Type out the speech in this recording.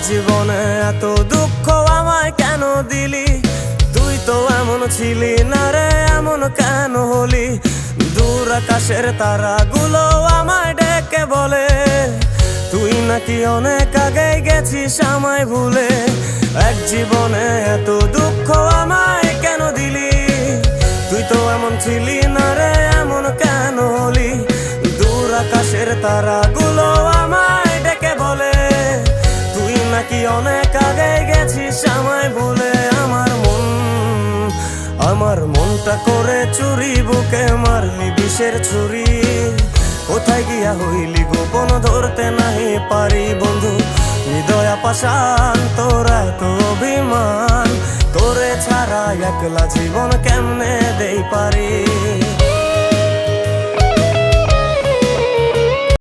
জীবনে এত দুঃখ আমায় কেন দিলি? তুই তো এমন ছিলি না রে, এমন কেন হলি? দূর আকাশের তারাগুলো আমায় ডেকে বলে তুই নাকি অনেক আগে গেছিস আমায় ভুলে। এক জীবনে এত দুঃখ আমায় কেন দিলি? তুই তো এমন ছিলি না রে, এমন কেন হলি? দূর আকাশের তারাগুলো আমায় ডেকে বলে তুই নাকি অনেক আগে গেছিস আমায় ভুলে। আমার মনটা করে চুরি, বুকে মারলি বিষের ছুরি। কোথায় গিয়া হইলি গোপন ধরতে নাহি পারি বন্ধু। হৃদয় পাষাণ তোর এত অভিমান, তোরে ছাড়া একলা জীবন কেমনে দেই পারি?